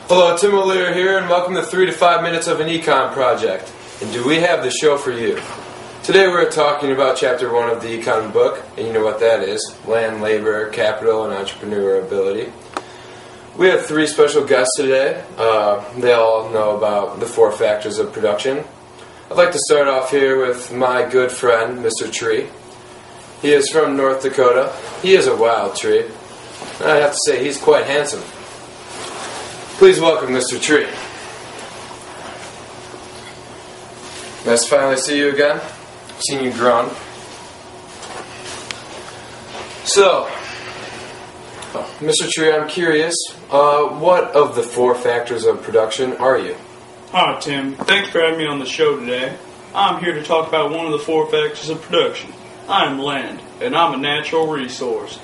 Hello, Tim O'Leary here, and welcome to 3 to 5 Minutes of an Econ project. And do we have the show for you? Today we're talking about Chapter 1 of the Econ book, and you know what that is: land, labor, capital, and entrepreneur ability. We have 3 special guests today. They all know about the 4 factors of production. I'd like to start off here with my good friend, Mr. Tree. He is from North Dakota. He is a wild tree. I have to say, he's quite handsome. Please welcome Mr. Tree. Nice to finally see you again. Seen you grown. So, Mr. Tree, I'm curious, what of the 4 factors of production are you? Hi, Tim. Thanks for having me on the show today. I'm here to talk about one of the 4 factors of production. I am land, and I'm a natural resource.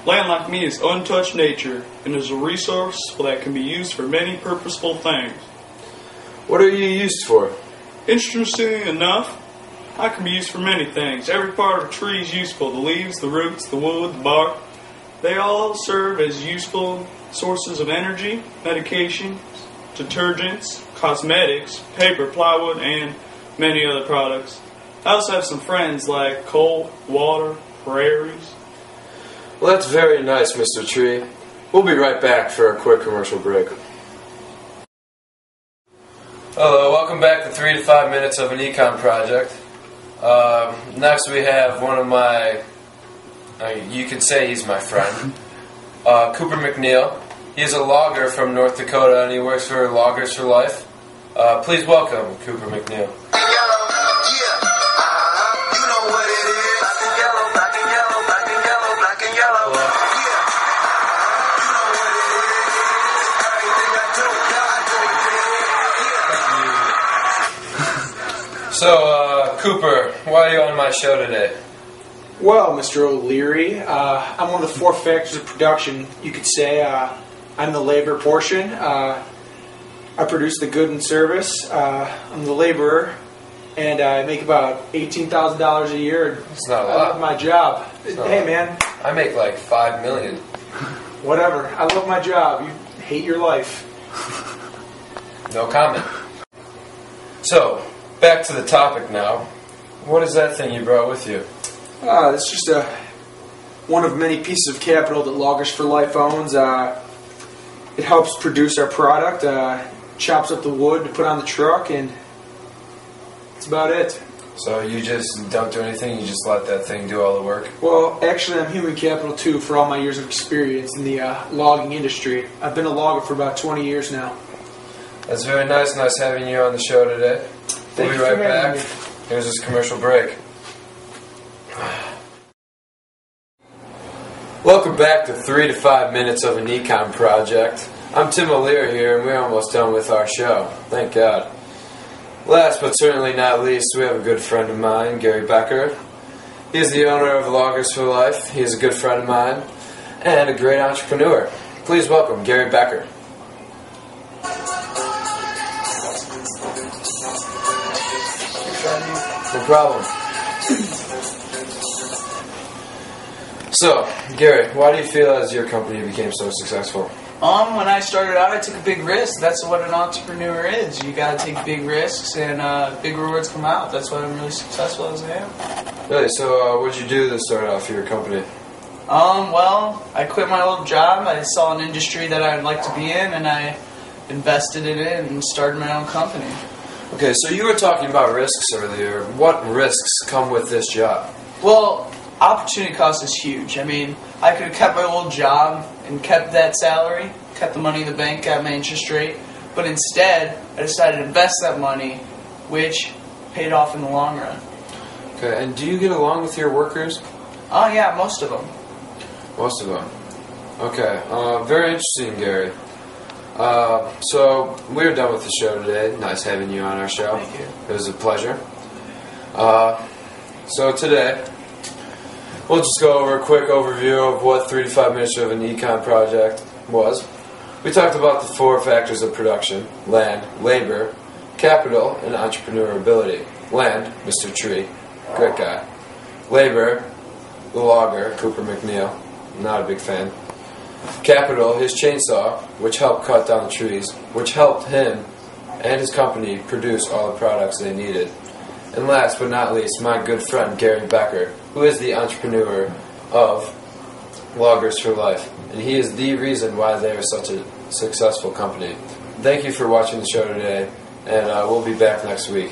Land, like me, is untouched nature and is a resource that can be used for many purposeful things. What are you used for? Interestingly enough, I can be used for many things. Every part of a tree is useful. The leaves, the roots, the wood, the bark. They all serve as useful sources of energy, medications, detergents, cosmetics, paper, plywood, and many other products. I also have some friends like coal, water, prairies. Well, that's very nice, Mr. Tree. We'll be right back for a quick commercial break. Hello, welcome back to 3 to 5 Minutes of an Econ project. Next we have one of my, you could say he's my friend, Cooper McNeil. He's a logger from North Dakota and he works for Loggers for Life. Please welcome Cooper McNeil. So, Cooper, why are you on my show today? Well, Mr. O'Leary, I'm one of the 4 factors of production, you could say. I'm the labor portion. I produce the good and service. I'm the laborer, and I make about $18,000 a year. It's not a I lot. love my job. Hey, man. I make like $5 million. Whatever. I love my job. You hate your life. No comment. So, back to the topic now. What is that thing you brought with you? It's just one of many pieces of capital that Loggers for Life owns. It helps produce our product, chops up the wood to put on the truck, and that's about it. So you just don't do anything, you just let that thing do all the work? Well, actually, I'm human capital, too, for all my years of experience in the logging industry. I've been a logger for about 20 years now. That's very nice. Nice having you on the show today. We'll be right back. Here's this commercial break. Welcome back to 3 to 5 Minutes of an Econ project. I'm Tim O'Leary here, and we're almost done with our show. Thank God. Last but certainly not least, we have a good friend of mine, Gary Becker. He is the owner of Loggers for Life. He is a good friend of mine and a great entrepreneur. Please welcome Gary Becker. No problem. So, Gary, why do you feel as your company became so successful? When I started out, I took a big risk. That's what an entrepreneur is. You gotta take big risks, and big rewards come out. That's why I'm really successful as I am. Really? So, what did you do to start off your company? Well, I quit my old job. I saw an industry that I'd like to be in, and I invested in it and started my own company. Okay, so you were talking about risks earlier. What risks come with this job? Well, opportunity cost is huge. I mean, I could have kept my old job and kept that salary, kept the money in the bank, got my interest rate, but instead, I decided to invest that money, which paid off in the long run. Okay, and do you get along with your workers? Oh, yeah, most of them. Most of them. Okay, very interesting, Gary. So, we're done with the show today. Nice having you on our show. Thank you. It was a pleasure. So today, we'll just go over a quick overview of what 3 to 5 Minutes of an Econ project was. We talked about the 4 factors of production: land, labor, capital, and entrepreneur ability. Land, Mr. Tree, great guy. Labor, the logger, Cooper McNeil, not a big fan. Capital, his chainsaw, which helped cut down the trees, which helped him and his company produce all the products they needed. And last but not least, my good friend Gary Becker, who is the entrepreneur of Loggers for Life, and he is the reason why they are such a successful company. Thank you for watching the show today, and we'll be back next week.